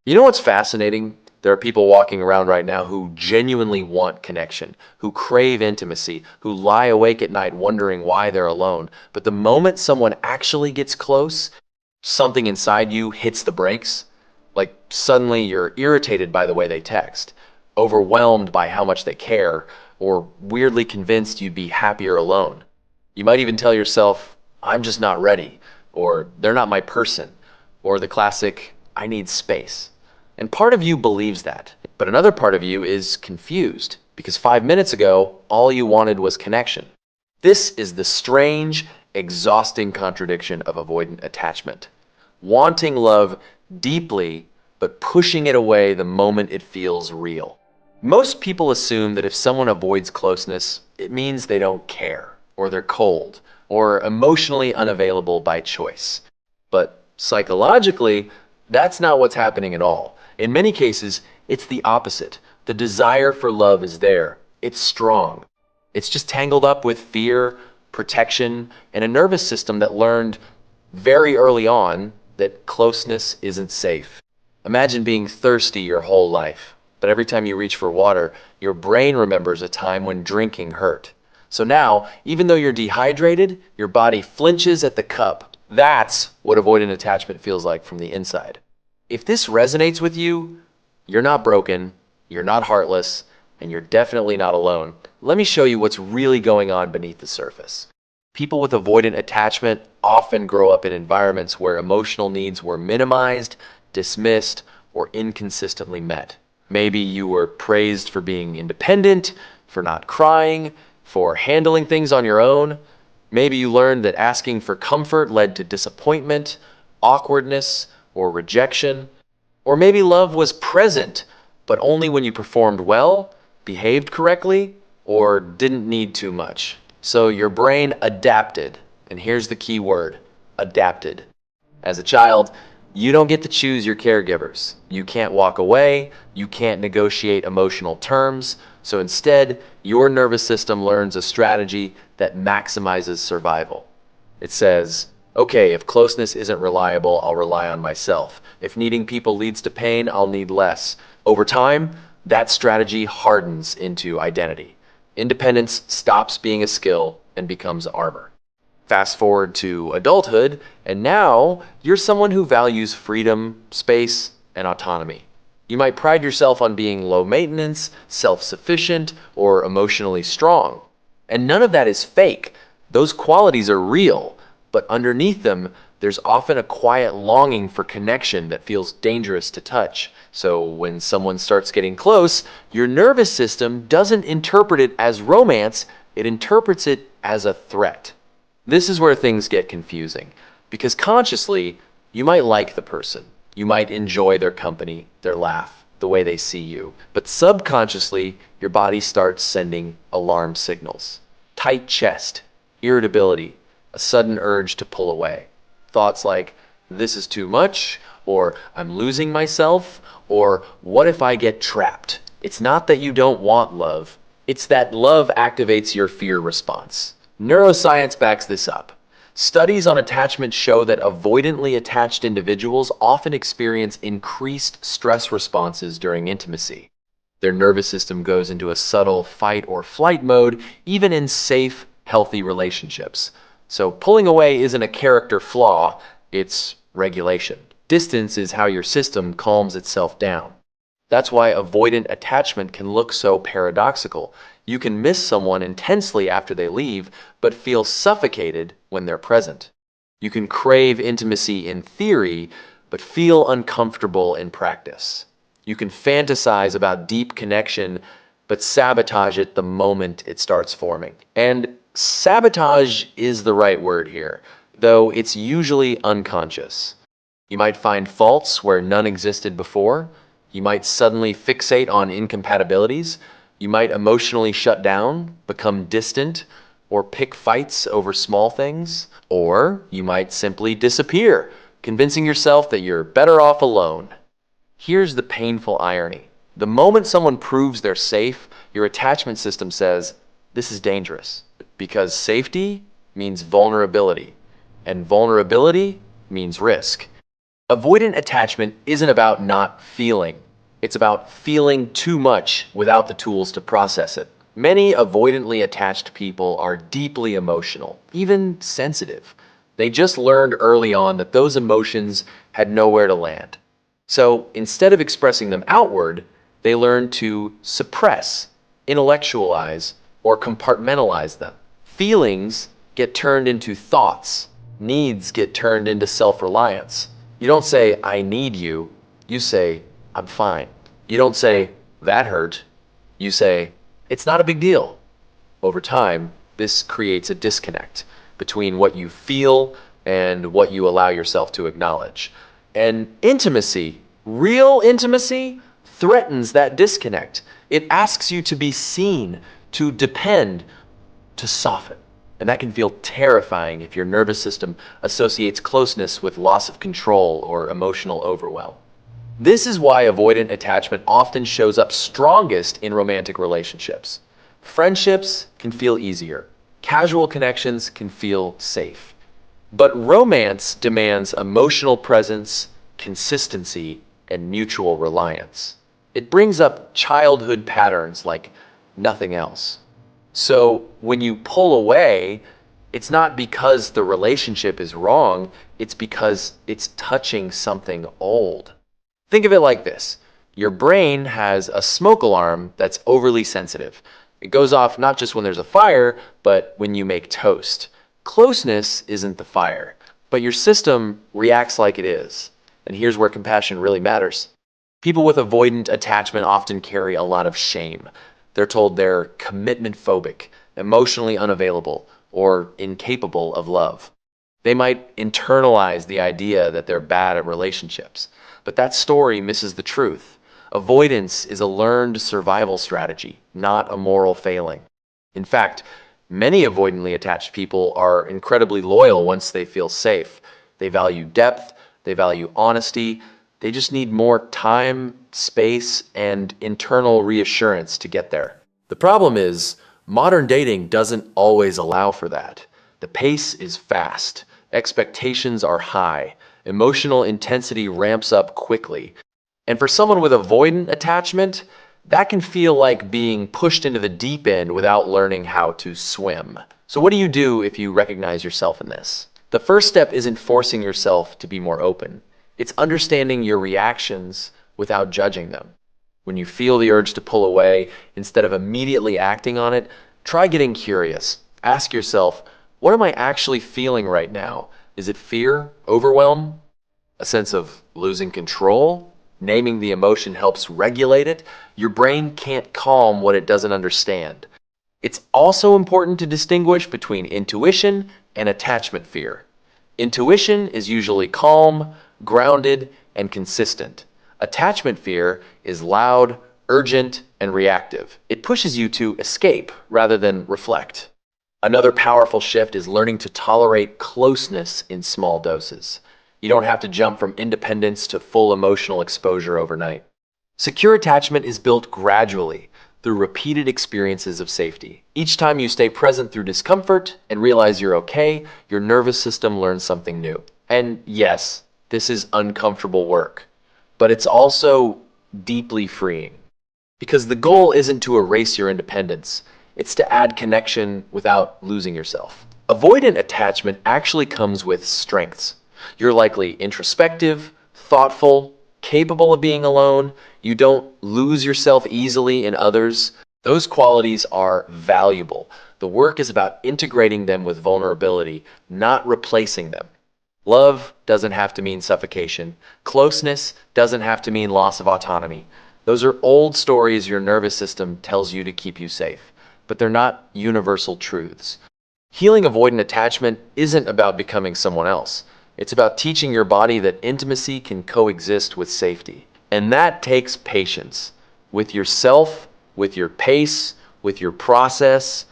You know what's fascinating? There are people walking around right now who genuinely want connection, who crave intimacy, who lie awake at night wondering why they're alone. But the moment someone actually gets close, something inside you hits the brakes. Like suddenly you're irritated by the way they text, overwhelmed by how much they care, or weirdly convinced you'd be happier alone. You might even tell yourself, I'm just not ready, or they're not my person, or the classic, I need space. And part of you believes that, but another part of you is confused because 5 minutes ago, all you wanted was connection. This is the strange, exhausting contradiction of avoidant attachment. Wanting love deeply, but pushing it away the moment it feels real. Most people assume that if someone avoids closeness, it means they don't care, or they're cold, or emotionally unavailable by choice. But psychologically, that's not what's happening at all. In many cases, it's the opposite. The desire for love is there. It's strong. It's just tangled up with fear, protection, and a nervous system that learned very early on that closeness isn't safe. Imagine being thirsty your whole life, but every time you reach for water, your brain remembers a time when drinking hurt. So now, even though you're dehydrated, your body flinches at the cup. That's what avoidant attachment feels like from the inside. If this resonates with you, you're not broken, you're not heartless, and you're definitely not alone. Let me show you what's really going on beneath the surface. People with avoidant attachment often grow up in environments where emotional needs were minimized, dismissed, or inconsistently met. Maybe you were praised for being independent, for not crying, for handling things on your own. Maybe you learned that asking for comfort led to disappointment, awkwardness, or rejection. Or maybe love was present, but only when you performed well, behaved correctly, or didn't need too much. So your brain adapted. And here's the key word, adapted. As a child, you don't get to choose your caregivers. You can't walk away. You can't negotiate emotional terms. So instead, your nervous system learns a strategy that maximizes survival. It says, okay, if closeness isn't reliable, I'll rely on myself. If needing people leads to pain, I'll need less. Over time, that strategy hardens into identity. Independence stops being a skill and becomes armor. Fast forward to adulthood, and now you're someone who values freedom, space, and autonomy. You might pride yourself on being low maintenance, self sufficient, or emotionally strong. And none of that is fake. Those qualities are real, but underneath them, there's often a quiet longing for connection that feels dangerous to touch. So when someone starts getting close, your nervous system doesn't interpret it as romance, it interprets it as a threat. This is where things get confusing, because consciously, you might like the person. You might enjoy their company, their laugh, the way they see you. But subconsciously, your body starts sending alarm signals. Tight chest, irritability, a sudden urge to pull away. Thoughts like, this is too much, or I'm losing myself, or what if I get trapped? It's not that you don't want love, it's that love activates your fear response. Neuroscience backs this up. Studies on attachment show that avoidantly attached individuals often experience increased stress responses during intimacy. Their nervous system goes into a subtle fight or flight mode, even in safe, healthy relationships. So pulling away isn't a character flaw, it's regulation. Distance is how your system calms itself down. That's why avoidant attachment can look so paradoxical. You can miss someone intensely after they leave, but feel suffocated when they're present. You can crave intimacy in theory, but feel uncomfortable in practice. You can fantasize about deep connection, but sabotage it the moment it starts forming. And sabotage is the right word here, though it's usually unconscious. You might find faults where none existed before. You might suddenly fixate on incompatibilities. You might emotionally shut down, become distant, or pick fights over small things. Or you might simply disappear, convincing yourself that you're better off alone. Here's the painful irony. The moment someone proves they're safe, your attachment system says, this is dangerous. Because safety means vulnerability, and vulnerability means risk. Avoidant attachment isn't about not feeling. It's about feeling too much without the tools to process it. Many avoidantly attached people are deeply emotional, even sensitive. They just learned early on that those emotions had nowhere to land. So instead of expressing them outward, they learn to suppress, intellectualize, or compartmentalize them. Feelings get turned into thoughts, needs get turned into self-reliance. You don't say, I need you. You say, I'm fine. You don't say, that hurt. You say, it's not a big deal. Over time, this creates a disconnect between what you feel and what you allow yourself to acknowledge. And intimacy, real intimacy, threatens that disconnect. It asks you to be seen, to depend, to soften. And that can feel terrifying if your nervous system associates closeness with loss of control or emotional overwhelm. This is why avoidant attachment often shows up strongest in romantic relationships. Friendships can feel easier. Casual connections can feel safe. But romance demands emotional presence, consistency, and mutual reliance. It brings up childhood patterns like nothing else. So when you pull away, it's not because the relationship is wrong, it's because it's touching something old. Think of it like this. Your brain has a smoke alarm that's overly sensitive. It goes off not just when there's a fire, but when you make toast. Closeness isn't the fire, but your system reacts like it is. And here's where compassion really matters. People with avoidant attachment often carry a lot of shame. They're told they're commitment phobic, emotionally unavailable, or incapable of love. They might internalize the idea that they're bad at relationships, but that story misses the truth. Avoidance is a learned survival strategy, not a moral failing. In fact, many avoidantly attached people are incredibly loyal once they feel safe. They value depth, they value honesty, they just need more time, space, and internal reassurance to get there. The problem is, modern dating doesn't always allow for that. The pace is fast, expectations are high, emotional intensity ramps up quickly. And for someone with avoidant attachment, that can feel like being pushed into the deep end without learning how to swim. So what do you do if you recognize yourself in this? The first step isn't forcing yourself to be more open. It's understanding your reactions without judging them. When you feel the urge to pull away, instead of immediately acting on it, try getting curious. Ask yourself, what am I actually feeling right now? Is it fear, overwhelm, a sense of losing control? Naming the emotion helps regulate it. Your brain can't calm what it doesn't understand. It's also important to distinguish between intuition and attachment fear. Intuition is usually calm, grounded, and consistent. Attachment fear is loud, urgent, and reactive. It pushes you to escape rather than reflect. Another powerful shift is learning to tolerate closeness in small doses. You don't have to jump from independence to full emotional exposure overnight. Secure attachment is built gradually through repeated experiences of safety. Each time you stay present through discomfort and realize you're okay, your nervous system learns something new. And yes, this is uncomfortable work, but it's also deeply freeing. Because the goal isn't to erase your independence, it's to add connection without losing yourself. Avoidant attachment actually comes with strengths. You're likely introspective, thoughtful, capable of being alone. You don't lose yourself easily in others. Those qualities are valuable. The work is about integrating them with vulnerability, not replacing them. Love doesn't have to mean suffocation. Closeness doesn't have to mean loss of autonomy. Those are old stories your nervous system tells you to keep you safe, but they're not universal truths. Healing avoidant attachment isn't about becoming someone else. It's about teaching your body that intimacy can coexist with safety. And that takes patience with yourself, with your pace, with your process.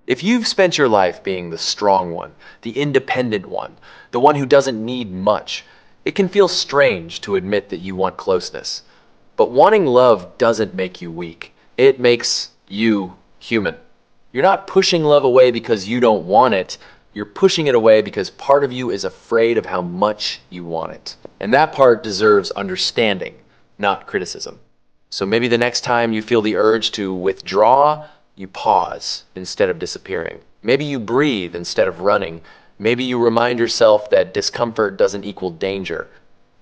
If you've spent your life being the strong one, the independent one, the one who doesn't need much, it can feel strange to admit that you want closeness. But wanting love doesn't make you weak. It makes you human. You're not pushing love away because you don't want it. You're pushing it away because part of you is afraid of how much you want it. And that part deserves understanding, not criticism. So maybe the next time you feel the urge to withdraw, you pause instead of disappearing. Maybe you breathe instead of running. Maybe you remind yourself that discomfort doesn't equal danger.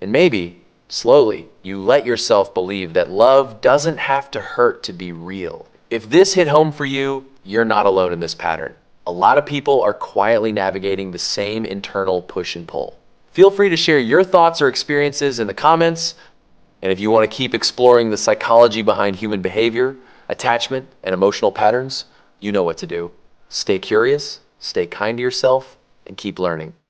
And maybe, slowly, you let yourself believe that love doesn't have to hurt to be real. If this hit home for you, you're not alone in this pattern. A lot of people are quietly navigating the same internal push and pull. Feel free to share your thoughts or experiences in the comments. And if you want to keep exploring the psychology behind human behavior, attachment, and emotional patterns, you know what to do. Stay curious, stay kind to yourself, and keep learning.